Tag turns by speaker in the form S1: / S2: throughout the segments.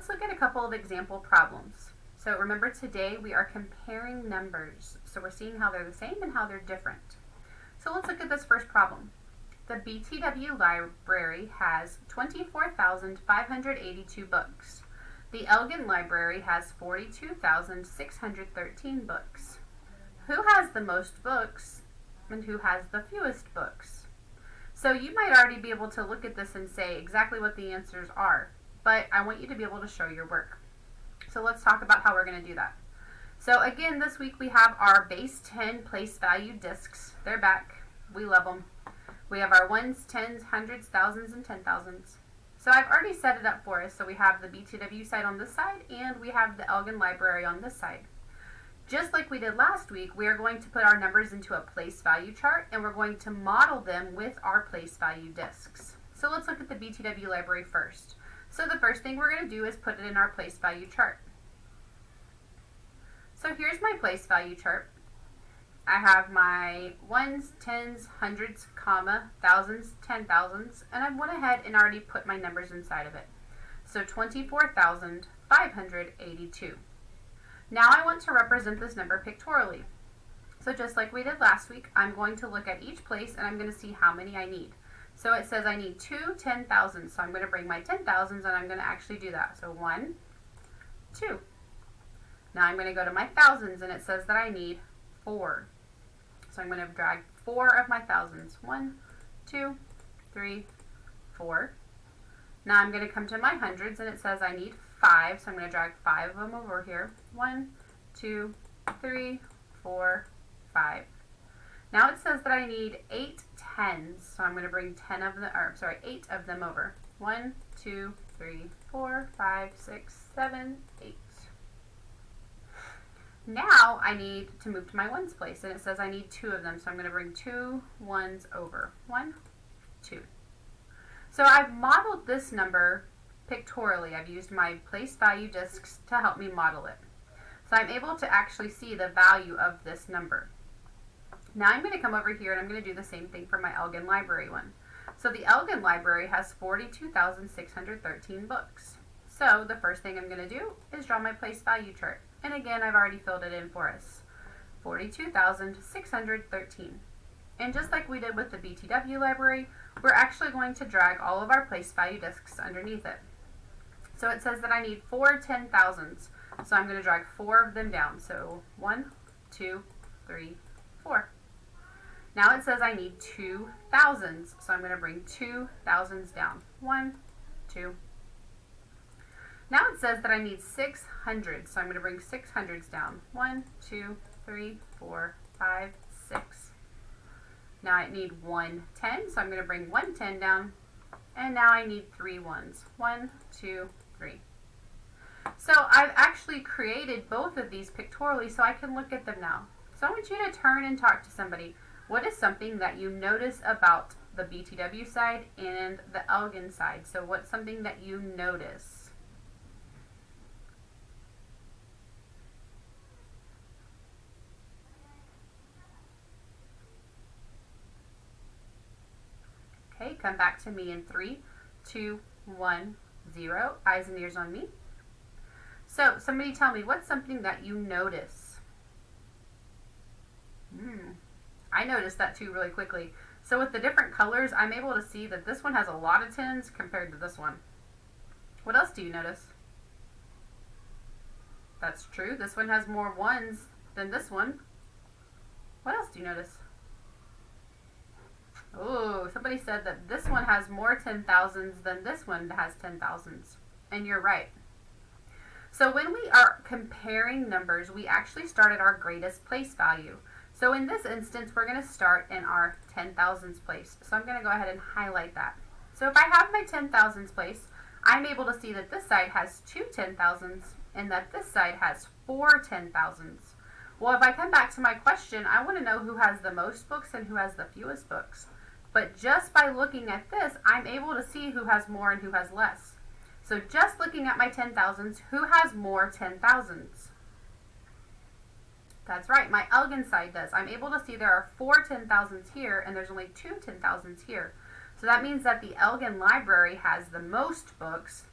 S1: let's look at a couple of example problems. So remember, today we are comparing numbers. So we're seeing how they're the same and how they're different. So let's look at this first problem. The BTW Library has 24,582 books. The Elgin Library has 42,613 books. Who has the most books and who has the fewest books? So you might already be able to look at this and say exactly what the answers are, but I want you to be able to show your work. So let's talk about how we're going to do that. So again, this week we have our base 10 place value discs. They're back. We love them. We have our ones, tens, hundreds, thousands, and 10,000s. So I've already set it up for us. So we have the BTW side on this side, and we have the Elgin Library on this side. Just like we did last week, we are going to put our numbers into a place value chart, and we're going to model them with our place value discs. So let's look at the BTW Library first. So the first thing we're going to do is put it in our place value chart. So here's my place value chart. I have my ones, tens, hundreds, comma, thousands, 10,000s, and I went ahead and already put my numbers inside of it. So 24,582. Now I want to represent this number pictorially. So just like we did last week, I'm going to look at each place and I'm going to see how many I need. So it says I need two 10,000s, so I'm going to bring my 10,000s and I'm going to actually do that. So 1, 2. Now I'm going to go to my thousands and it says that I need 4. So I'm going to drag 4 of my thousands. 1, 2, 3, 4. Now I'm going to come to my hundreds and it says I need 5. So I'm going to drag 5 of them over here. 1, 2, 3, 4, 5. Now it says that I need 8 tens. So I'm going to bring 8 of them over. 1, 2, 3, 4, 5, 6, 7, 8. Now I need to move to my ones place, and it says I need 2 of them, so I'm going to bring 2 ones over. 1, 2. So I've modeled this number pictorially. I've used my place value discs to help me model it. So I'm able to actually see the value of this number. Now I'm going to come over here and I'm going to do the same thing for my Elgin Library one. So the Elgin Library has 42,613 books. So the first thing I'm going to do is draw my place value chart. And again, I've already filled it in for us. 42,613. And just like we did with the BTW Library, we're actually going to drag all of our place value discs underneath it. So it says that I need 4 10,000s. So I'm going to drag 4 of them down. So 1, 2, 3, 4. Now it says I need 2 thousands. So I'm going to bring 2 thousands down. 1, 2. Now it says that I need 6 hundreds, so I'm going to bring 6 hundreds down. 1, 2, 3, 4, 5, 6. Now I need 1 10, so I'm going to bring 1 10 down. And now I need 3 ones. 1, 2, 3. So I've actually created both of these pictorially so I can look at them now. So I want you to turn and talk to somebody. What is something that you notice about the BTW side and the Elgin side? So what's something that you notice? Okay, come back to me in 3, 2, 1, 0. Eyes and ears on me. So somebody tell me, what's something that you notice? I noticed that too really quickly. So with the different colors, I'm able to see that this one has a lot of 10s compared to this one. What else do you notice? That's true. This one has more 1s than this one. What else do you notice? Oh, somebody said that this one has more 10,000s than this one has 10,000s. And you're right. So when we are comparing numbers, we actually start at our greatest place value. So in this instance, we're going to start in our 10,000s place. So I'm going to go ahead and highlight that. So if I have my 10,000s place, I'm able to see that this side has 2 10,000s and that this side has 4 10,000s. Well, if I come back to my question, I want to know who has the most books and who has the fewest books. But just by looking at this, I'm able to see who has more and who has less. So just looking at my 10,000s, who has more 10,000s? That's right, my Elgin side does. I'm able to see there are 4 10,000s here and there's only 2 10,000s here. So that means that the Elgin Library has the most books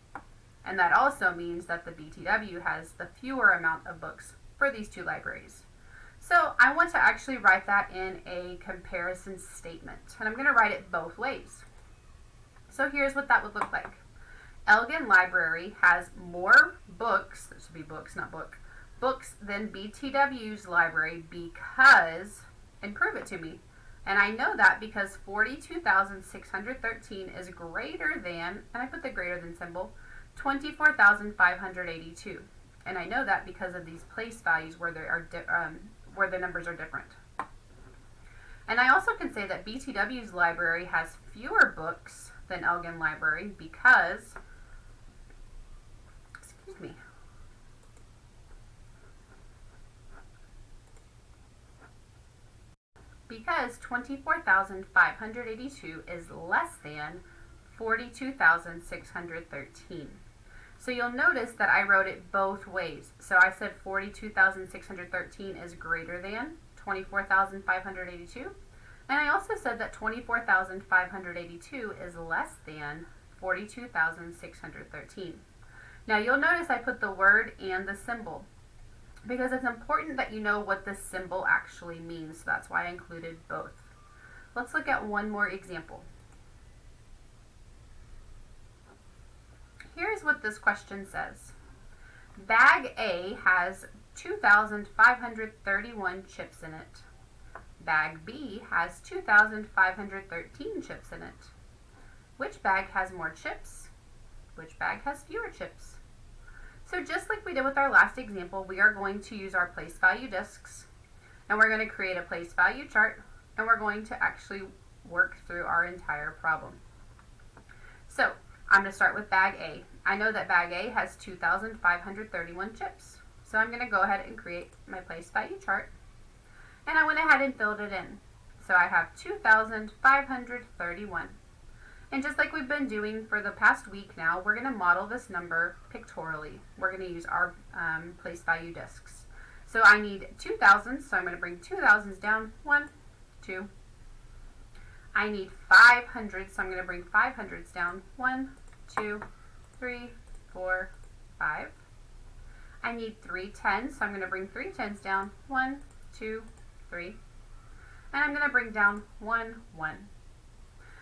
S1: And that also means that the BTW has the fewer amount of books for these two libraries. So I want to actually write that in a comparison statement. And I'm going to write it both ways. So here's what that would look like. Elgin Library has more books, this would be books, not book, books than BTW's library because, and prove it to me. And I know that because 42,613 is greater than, and I put the greater than symbol, 24,582. And I know that because of these place values where where the numbers are different. And I also can say that BTW's library has fewer books than Elgin Library because, excuse me, because 24,582 is less than 42,613. So you'll notice that I wrote it both ways. So I said 42,613 is greater than 24,582. And I also said that 24,582 is less than 42,613. Now you'll notice I put the word and the symbol because it's important that you know what the symbol actually means. So that's why I included both. Let's look at one more example. Here's what this question says. Bag A has 2,531 chips in it. Bag B has 2,513 chips in it. Which bag has more chips? Which bag has fewer chips? So just like we did with our last example, we are going to use our place value discs, and we're going to create a place value chart, and we're going to actually work through our entire problem. So I'm going to start with bag A. I know that bag A has 2,531 chips. So I'm going to go ahead and create my place value chart. And I went ahead and filled it in. So I have 2,531. And just like we've been doing for the past week now, we're going to model this number pictorially. We're going to use our place value discs. So I need 2,000, so I'm going to bring 2,000s down. 1, 2. I need 500, so I'm going to bring 500s down. 1, 2, 3, 4, 5. I need 3 10s, so I'm going to bring 3 10s down. 1, 2, 3. And I'm going to bring down 1, 1.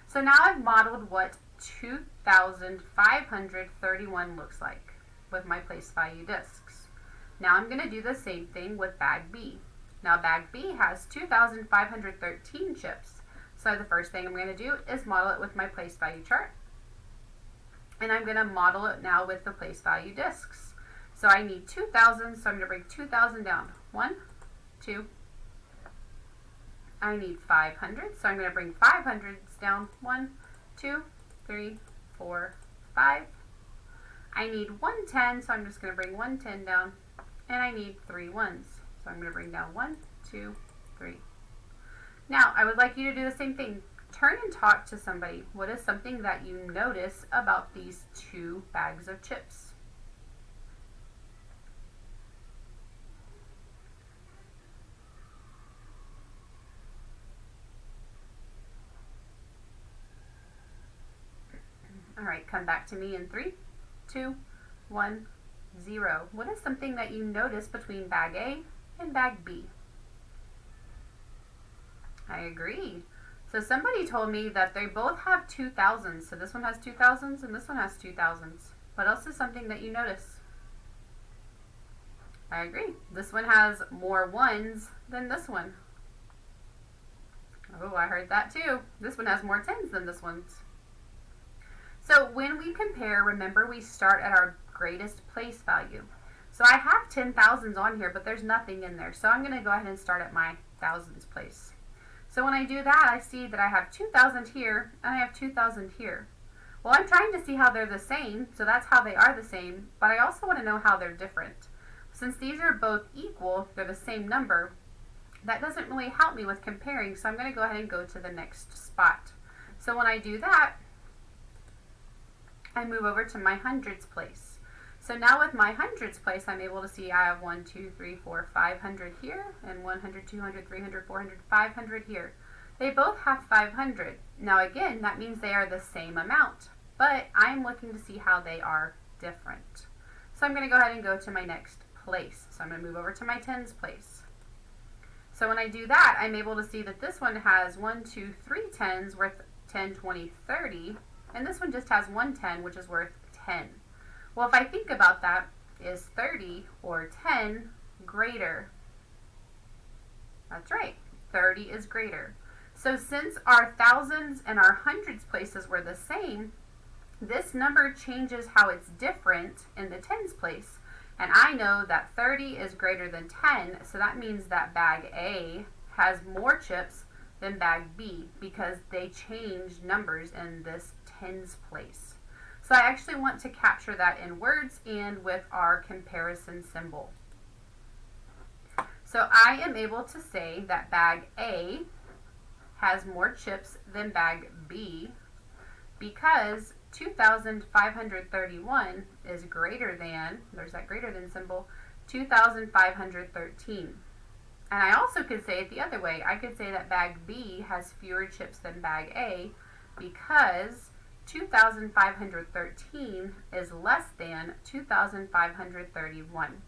S1: So now I've modeled what 2,531 looks like with my place value discs. Now I'm going to do the same thing with bag B. Now bag B has 2,513 chips. So the first thing I'm going to do is model it with my place value chart. And I'm going to model it now with the place value discs. So I need 2,000, so I'm going to bring 2,000 down. 1, 2. I need 500, so I'm going to bring 500s down. 1, 2, 3, 4, 5. I need 110, so I'm just going to bring 110 down. And I need 3 ones, so I'm going to bring down 1, 2, 3. Now, I would like you to do the same thing. Turn and talk to somebody. What is something that you notice about these two bags of chips? All right, come back to me in 3, 2, 1, 0. What is something that you notice between bag A and bag B? I agree. So somebody told me that they both have 2,000s. So this one has 2,000s and this one has 2,000s. What else is something that you notice? I agree. This one has more ones than this one. Oh, I heard that too. This one has more 10s than this one's. So when we compare, remember we start at our greatest place value. So I have 10,000s on here, but there's nothing in there. So I'm going to go ahead and start at my thousands place. So when I do that, I see that I have 2,000 here, and I have 2,000 here. Well, I'm trying to see how they're the same, so that's how they are the same, but I also want to know how they're different. Since these are both equal, they're the same number, that doesn't really help me with comparing, so I'm going to go ahead and go to the next spot. So when I do that, I move over to my hundreds place. So now with my hundreds place, I'm able to see I have 1, 2, 3, 4, 500 here, and 100, 200, 300, 400, 500 here. They both have 500. Now again, that means they are the same amount, but I'm looking to see how they are different. So I'm going to go ahead and go to my next place. So I'm going to move over to my tens place. So when I do that, I'm able to see that this one has 1, 2, 3 tens worth 10, 20, 30, and this one just has 1 10, which is worth 10. Well, if I think about that, is 30 or 10 greater? That's right, 30 is greater. So since our thousands and our hundreds places were the same, this number changes how it's different in the tens place. And I know that 30 is greater than 10, so that means that bag A has more chips than bag B because they changed numbers in this tens place. So I actually want to capture that in words and with our comparison symbol. So I am able to say that bag A has more chips than bag B because 2,531 is greater than, there's that greater than symbol, 2,513. And I also could say it the other way. I could say that bag B has fewer chips than bag A because 2,513 is less than 2,531.